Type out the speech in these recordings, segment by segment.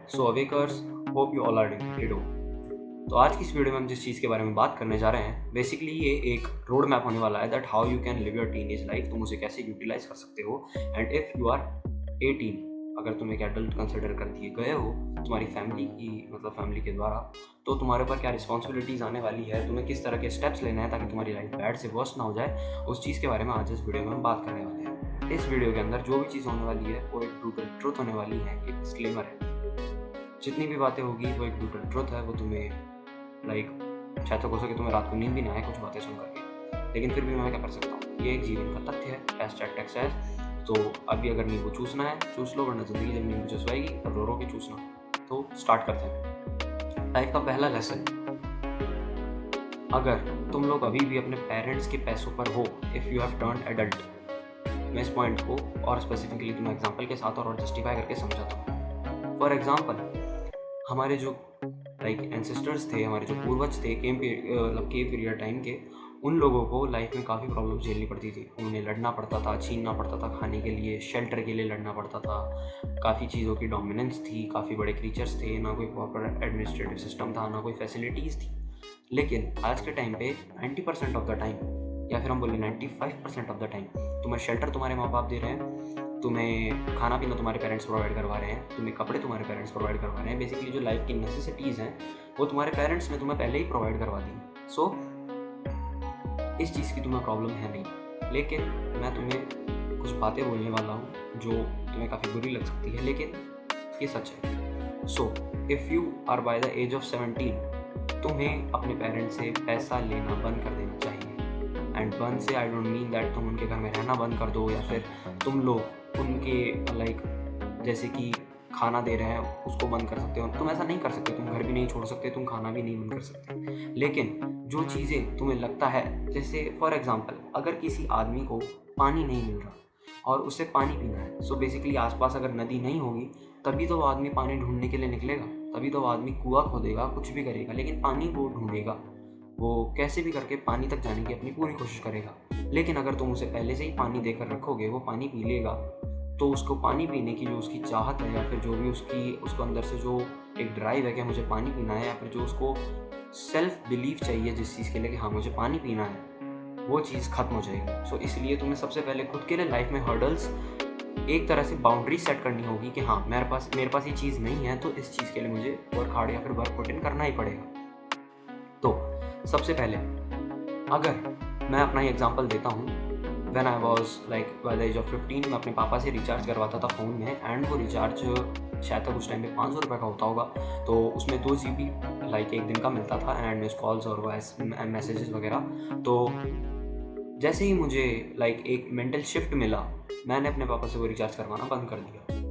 So awakers, hope you all are doing. तो आज की इस वीडियो में हम जिस चीज़ के बारे में बात करने जा रहे हैं, बेसिकली ये एक रोड मैप होने वाला है that how you can live your teenage life. तुम उसे कैसे यूटिलाइज कर सकते हो। एंड इफ़ यू आर 18, अगर तुम एक एडल्ट कंसिडर कर दिए गए हो तुम्हारी फैमिली की फैमिली के द्वारा, तो तुम्हारे ऊपर क्या रिस्पॉन्सिबिलिटीज़ आने वाली है, तुम्हें किस तरह के स्टेप्स लेना है ताकि तुम्हारी लाइफ बैड से वर्स्ट ना हो जाए, उस चीज़ के बारे में आज इस वीडियो में हम बात करने वाले हैं। इस वीडियो के अंदर जो भी चीज़ होने वाली है वो एक ब्रूटल ट्रुथ होने वाली है, एक डिस्क्लेमर है। जितनी भी बातें होगी वो एक ब्रूटल ट्रुथ है। वो तुम्हें शायद तो हो सके तुम्हें रात को नींद भी ना आए कुछ बातें सुन करके, लेकिन फिर भी मैं क्या कर सकता हूँ, ये एक जीवन का तथ्य है। #texas। तो अभी अगर नींबू चूसना है चूस लो, वरना ज़िंदगी जब नींबू चुसवाएगी तब रो रो के चूसना। तो स्टार्ट करते हैं। लाइफ का पहला लेसन, अगर तुम लोग अभी भी अपने पेरेंट्स के पैसों पर हो, if you have turned adult, मैं इस पॉइंट को और स्पेसिफिकली तुम्हें एग्जाम्पल के साथ और जस्टिफाई करके समझाता हूँ। फॉर एग्जाम्पल, हमारे जो एंसेस्टर्स थे, हमारे जो पूर्वज थे केव पीरियड टाइम के, उन लोगों को लाइफ में काफ़ी प्रॉब्लम झेलनी पड़ती थी। उन्हें लड़ना पड़ता था, छीनना पड़ता था, खाने के लिए, शेल्टर के लिए लड़ना पड़ता था। काफ़ी चीज़ों की डोमिनेंस थी, काफ़ी बड़े क्रीचर्स थे, ना कोई प्रॉपर एडमिनिस्ट्रेटिव सिस्टम था, ना कोई फैसिलिटीज़ थी। लेकिन आज के टाइम पे 90% ऑफ द टाइम, या फिर हम बोले 95% ऑफ द टाइम, तुम्हें शेल्टर तुम्हारे माँ बाप दे रहे हैं, तुम्हें खाना पीना तुम्हारे पेरेंट्स प्रोवाइड करवा रहे हैं, तुम्हें कपड़े तुम्हारे पेरेंट्स प्रोवाइड करवा रहे हैं। बेसिकली जो लाइफ की नेसेसिटीज़ हैं वो तुम्हारे पेरेंट्स ने तुम्हें पहले ही प्रोवाइड करवा दी। सो इस चीज़ की तुम्हें प्रॉब्लम है नहीं। लेकिन मैं तुम्हें कुछ बातें बोलने वाला हूँ जो तुम्हें काफ़ी बुरी लग सकती है, लेकिन ये सच है। So if you are by the age of 17, तुम्हें अपने पेरेंट्स से पैसा लेना बंद कर देना चाहिए। एंड बंद से आई डोंट मीन दैट तुम उनके घर में रहना बंद कर दो, या फिर तुम लोग उनके जैसे कि खाना दे रहे हैं उसको बंद कर सकते हो। तुम ऐसा नहीं कर सकते, तुम घर भी नहीं छोड़ सकते, तुम खाना भी नहीं बंद कर सकते। लेकिन जो चीज़ें तुम्हें लगता है, जैसे फॉर एग्जांपल, अगर किसी आदमी को पानी नहीं मिल रहा और उसे पानी पीना है, सो बेसिकली आसपास अगर नदी नहीं होगी तभी तो वो आदमी पानी ढूंढने के लिए निकलेगा, तभी तो वो आदमी कुआं खोदेगा, कुछ भी करेगा, लेकिन पानी वो ढूंढेगा। वो कैसे भी करके पानी तक जाने की अपनी पूरी कोशिश करेगा। लेकिन अगर तुम उसे पहले से ही पानी देकर रखोगे, वो पानी पी लेगा, तो उसको पानी पीने की जो उसकी चाहत है, या फिर जो भी उसको अंदर से जो एक ड्राइव है कि मुझे पानी पीना है, या फिर जो उसको सेल्फ बिलीफ चाहिए जिस चीज़ के लिए कि हाँ मुझे पानी पीना है, वो चीज़ खत्म हो जाएगी। सो इसलिए तुम्हें सबसे पहले खुद के लिए लाइफ में हर्डल्स, एक तरह से बाउंड्री सेट करनी होगी कि हाँ मेरे पास ये चीज़ नहीं है, तो इस चीज़ के लिए मुझे वर्क हार्ड या फिर वर्क पुट इन करना ही पड़ेगा। तो सबसे पहले अगर मैं अपना ही एग्जांपल देता हूँ, when I was by the age of 15, मैं अपने पापा से रिचार्ज करवाता था फ़ोन में। एंड वो रिचार्ज शायद तक उस टाइम पे 500 रुपये का होता होगा। तो उसमें 2 GB एक दिन का मिलता था, एंड मिस कॉल्स और वॉइस मैसेजेस वगैरह। तो जैसे ही मुझे एक मेंटल शिफ्ट मिला, मैंने अपने पापा से वो रिचार्ज करवाना बंद कर दिया।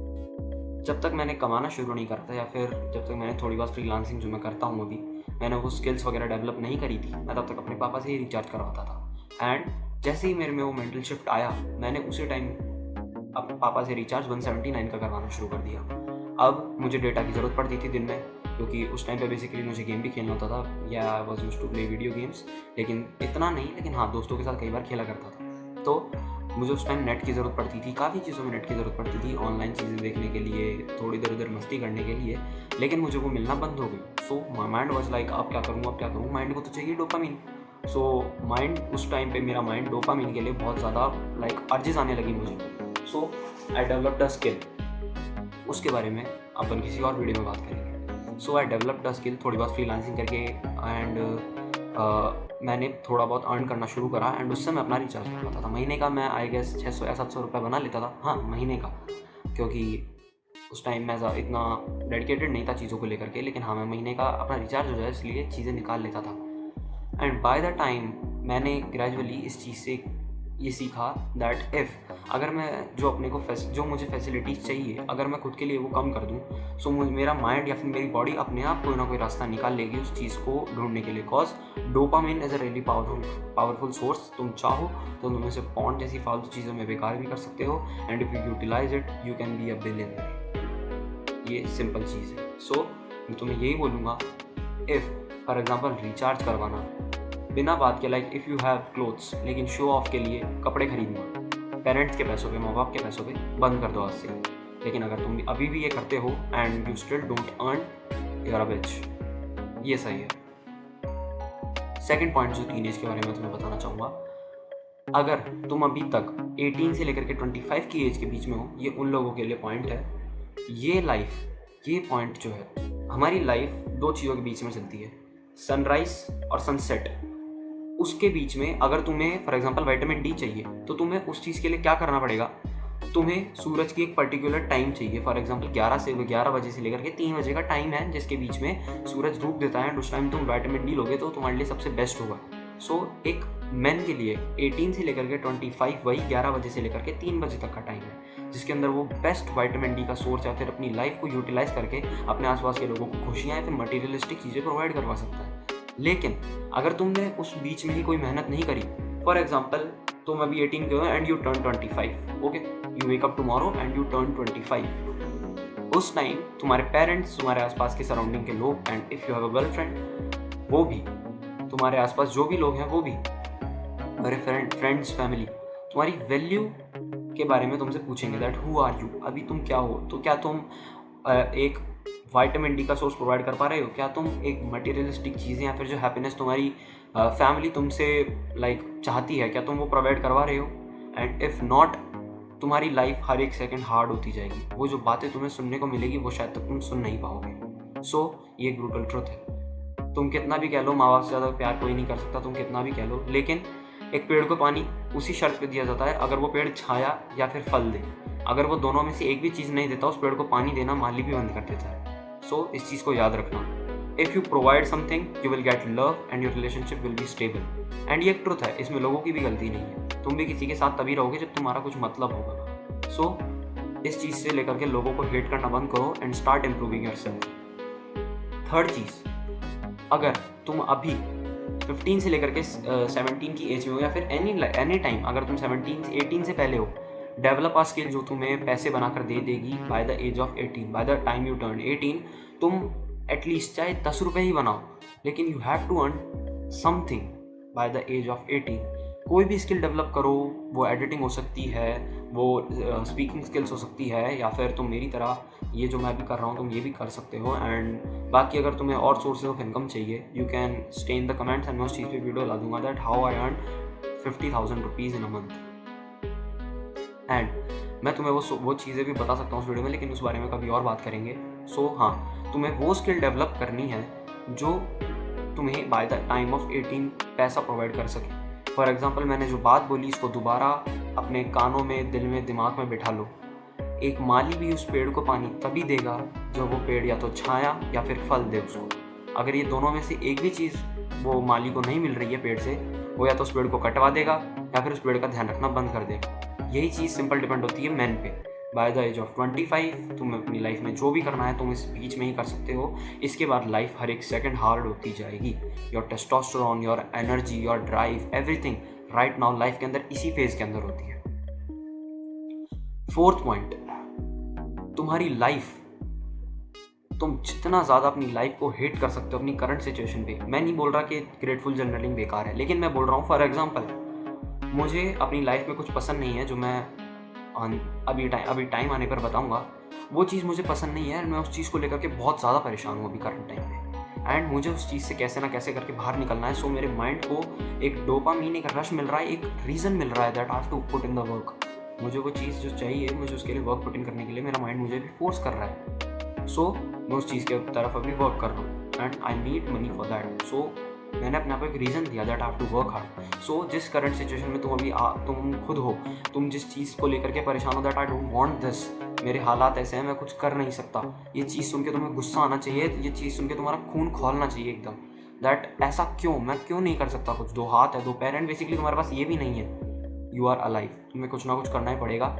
जब तक मैंने कमाना शुरू नहीं करा था, या फिर जब तक मैंने थोड़ी बहुत फ्रीलांसिंग जो मैं करता हूँ अभी, मैंने वो स्किल्स वगैरह डेवलप नहीं करी थी, मैं तब तक अपने पापा से ही रिचार्ज करवाता था। एंड जैसे ही मेरे में वो मेंटल शिफ्ट आया, मैंने उसी टाइम अब पापा से रिचार्ज 179 का करवाना शुरू कर दिया। अब मुझे डेटा की ज़रूरत पड़ती थी दिन में, क्योंकि उस टाइम पे बेसिकली मुझे गेम भी खेलना होता था, या I was used to play video games, लेकिन इतना नहीं, लेकिन हाँ दोस्तों के साथ कई बार खेला करता था। तो मुझे उस टाइम नेट की ज़रूरत पड़ती थी, काफ़ी चीज़ों में नेट की ज़रूरत पड़ती थी, ऑनलाइन चीज़ें देखने के लिए, थोड़ी इधर उधर मस्ती करने के लिए, लेकिन मुझे वो मिलना बंद हो गई। सो माई माइंड वॉज अब क्या करूँ, माइंड को तो चाहिए डोपामिन। सो माइंड उस टाइम पे मेरा माइंड डोपामिन के लिए बहुत ज़्यादा अर्जेस आने लगी मुझे। सो आई डेवलप्ड अ स्किल, उसके बारे में अपन किसी और वीडियो में बात करेंगे। सो आई डेवलप्ड अ स्किल, थोड़ी बहुत फ्रीलांसिंग करके, एंड मैंने थोड़ा बहुत अर्न करना शुरू करा, एंड उससे मैं अपना रिचार्ज करवाता था। महीने का मैं आई गेस 600 या 700 रुपये बना लेता था, हाँ महीने का, क्योंकि उस टाइम मैं इतना डेडिकेटेड नहीं था चीज़ों को लेकर के, लेकिन हाँ मैं महीने का अपना रिचार्ज हो जाए इसलिए चीज़ें निकाल लेता था। एंड बाय द टाइम मैंने ग्रेजुअली इस चीज़ से ये सीखा दैट अगर मैं जो मुझे फैसिलिटीज़ चाहिए, अगर मैं खुद के लिए वो कम कर दूँ, सो मेरा माइंड या फिर मेरी बॉडी अपने आप कोई ना कोई रास्ता निकाल लेगी उस चीज़ को ढूंढने के लिए। Cause dopamine is a really powerful source. तुम चाहो तो तुम इसे पॉन्ड जैसी फालतू चीज़ों में बेकार भी कर सकते हो, and if you utilize it you can be a billionaire. ये सिंपल चीज़ है। सो मैं तुम्हें यही बोलूँगा, फॉर एग्जाम्पल रिचार्ज करवाना बिना बात के, इफ़ यू हैव क्लोथ्स, लेकिन शो ऑफ के लिए कपड़े खरीदना पेरेंट्स के पैसों पे, माँ बाप के पैसों पे, बंद कर दो आज से। लेकिन अगर तुम अभी भी ये करते हो and you still don't earn, you are a bitch. ये सही है। सेकंड पॉइंट जो टीनेज के बारे में तुम्हें बताना चाहूँगा, अगर तुम अभी तक 18 से लेकर के 25 की एज के बीच में हो, ये उन लोगों के लिए पॉइंट है। ये पॉइंट जो है, हमारी लाइफ दो चीज़ों के बीच में चलती है, सनराइज और सनसेट। उसके बीच में अगर तुम्हें फॉर एग्जांपल विटामिन डी चाहिए तो तुम्हें उस चीज़ के लिए क्या करना पड़ेगा, तुम्हें सूरज की एक पर्टिकुलर टाइम चाहिए। फॉर एग्जांपल 11 बजे से लेकर के 3 बजे का टाइम है जिसके बीच में सूरज धूप देता है, उस टाइम तुम विटामिन डी लोगे तो तुम्हारे लिए सबसे बेस्ट होगा। सो एक मैन के लिए 18 से लेकर के 25 वही 11 बजे से लेकर के 3 बजे तक का टाइम है जिसके अंदर वो बेस्ट विटामिन डी का सोर्स या फिर अपनी लाइफ को यूटिलाइज करके अपने आसपास के लोगों को खुशियाँ या फिर मटीरियलिस्टिक चीज़ें प्रोवाइड करवा सकता है। लेकिन अगर तुमने उस बीच में ही कोई मेहनत नहीं करी, फॉर एग्जाम्पल तुम अभी 18 के हो and U turn 25, okay, you wake up tomorrow and U turn 25। उस टाइम तुम्हारे पेरेंट्स, तुम्हारे आसपास के सराउंडिंग के लोग and if you have a girlfriend, वो भी, तुम्हारे आसपास जो भी लोग हैं वो भी, तुम्हारे फ्रेंड्स, फैमिली, तुम्हारी वैल्यू के बारे में तुमसे पूछेंगे दैट हु आर यू, अभी तुम क्या हो। तो क्या तुम एक विटामिन डी का सोर्स प्रोवाइड कर पा रहे हो, क्या तुम एक मटेरियलिस्टिक चीज़ें या फिर जो हैप्पीनेस तुम्हारी फैमिली तुमसे चाहती है, क्या तुम वो प्रोवाइड करवा रहे हो। एंड इफ़ नॉट, तुम्हारी लाइफ हर एक सेकंड हार्ड होती जाएगी। वो जो बातें तुम्हें सुनने को मिलेगी वो शायद तक तुम सुन नहीं पाओगे। सो ये एक ब्रूटल ट्रुथ है। तुम कितना भी कह लो माँ बाप से ज़्यादा प्यार कोई नहीं कर सकता, तुम कितना भी कह लो, लेकिन एक पेड़ को पानी उसी शर्त पे दिया जाता है अगर वो पेड़ छाया या फिर फल दे। अगर वो दोनों में से एक भी चीज़ नहीं देता, उस पेड़ को पानी देना माली भी बंद कर देता है। सो इस चीज़ को याद रखना, if you provide something you will get love and your relationship will be stable. And ये एक ट्रुथ है, इसमें लोगों की भी गलती नहीं है। तुम भी किसी के साथ तभी रहोगे जब तुम्हारा कुछ मतलब होगा। सो इस चीज़ से लेकर के लोगों को हेट करना बंद करो and start improving yourself. Third चीज़, अगर तुम अभी 15 से लेकर के 17 की एज में हो या फिर एनी टाइम, अगर तुम 18 से पहले हो, डेवलप आ स्किल जो तुम्हें पैसे बनाकर दे देगी by the age of 18, by the time you turn 18। तुम एटलीस्ट चाहे 10 रुपये ही बनाओ, लेकिन you have to earn something by the age of 18। कोई भी स्किल डेवलप करो, वो एडिटिंग हो सकती है, वो स्पीकिंग स्किल्स हो सकती है, या फिर तुम मेरी तरह ये जो मैं भी कर रहा हूँ तुम ये भी कर सकते हो। एंड बाकी अगर तुम्हें और सोर्सेज ऑफ इनकम चाहिए, you can stay in the comments and मैं उस चीज़ पे वीडियो ला दूंगा that how I earn 50,000 rupees in a month. And मैं तुम्हें वो चीज़ें भी बता सकता हूँ उस वीडियो में, लेकिन उस बारे में कभी और बात करेंगे। सो हाँ, तुम्हें वो स्किल डेवलप करनी है जो तुम्हें बाय द टाइम ऑफ 18 पैसा प्रोवाइड कर सके। फॉर एग्जाम्पल मैंने जो बात बोली इसको दोबारा अपने कानों में, दिल में, दिमाग में बिठा लो। एक माली भी उस पेड़ को पानी तभी देगा जब वो पेड़ या तो छाया या फिर फल दे उसको। अगर ये दोनों में से एक भी चीज़ वो माली को नहीं मिल रही है पेड़ से, वो या तो उस पेड़ को कटवा देगा या फिर उस पेड़ का ध्यान रखना बंद कर देगा। यही चीज़ सिंपल डिपेंड होती है मैन पे। बाय द एज ऑफ 25 तुम अपनी लाइफ में जो भी करना है तुम इस बीच में ही कर सकते हो। इसके बाद लाइफ हर एक सेकंड हार्ड होती जाएगी। Your testosterone, your energy, your drive, everything right now life के अंदर इसी फेज के अंदर होती है। फोर्थ पॉइंट, तुम्हारी लाइफ, तुम जितना ज़्यादा अपनी लाइफ को हेट कर सकते हो अपनी करंट सिचुएशन पे। मैं नहीं बोल रहा कि ग्रेटफुल जर्नलिंग बेकार है, लेकिन मैं बोल रहा हूँ फॉर एग्जांपल मुझे अपनी लाइफ में कुछ पसंद नहीं है जो मैं अभी टाइम आने पर बताऊंगा। वो चीज़ मुझे पसंद नहीं है और मैं उस चीज़ को लेकर के बहुत ज़्यादा परेशान हूँ अभी करंट टाइम में। एंड मुझे उस चीज़ से कैसे ना कैसे करके बाहर निकलना है। सो मेरे माइंड को एक डोपामीन, एक रश मिल रहा है, एक रीज़न मिल रहा है that I have to put in the work. मुझे वो चीज़ जो चाहिए, मुझे उसके लिए वर्क पुट इन करने के लिए मेरा माइंड मुझे भी फोर्स कर रहा है। सो मैं उस चीज़ के तरफ अभी वर्क कर रहा हूँ and I need money for that. So मैंने अपने आप को एक रीज़न दिया that I have to work hard. So जिस करंट सिचुएशन में तुम अभी तुम खुद हो, तुम जिस चीज़ को लेकर के परेशान हो that I don't want this, मेरे हालात ऐसे हैं, मैं कुछ कर नहीं सकता, ये चीज़ सुन के तुम्हें गुस्सा आना चाहिए, ये चीज़ सुन के तुम्हारा खून खौलना चाहिए एकदम दैट ऐसा क्यों, मैं क्यों नहीं कर सकता कुछ। 2 हाथ है, 2 पैर एंड बेसिकली तुम्हारे पास ये भी नहीं है। यू आर अलाइव, तुम्हें कुछ ना कुछ करना ही पड़ेगा।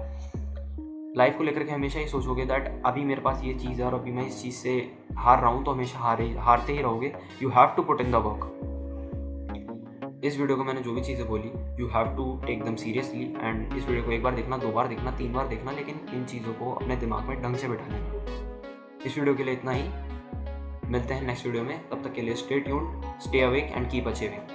लाइफ को लेकर के हमेशा ही सोचोगे दैट अभी मेरे पास ये चीज़ है और अभी मैं इस चीज़ से हार रहा हूँ, तो हमेशा हारते ही रहोगे। You have to put in the work. इस वीडियो को मैंने जो भी चीज़ें बोली, you have to take them seriously. And इस वीडियो को 1 बार देखना, 2 बार देखना, 3 बार देखना, लेकिन इन चीज़ों को अपने दिमाग में ढंग से बैठा लेना। इस वीडियो के लिए इतना ही, मिलते हैं नेक्स्ट वीडियो में। तब तक के लिए stay tuned, stay awake and keep achieving.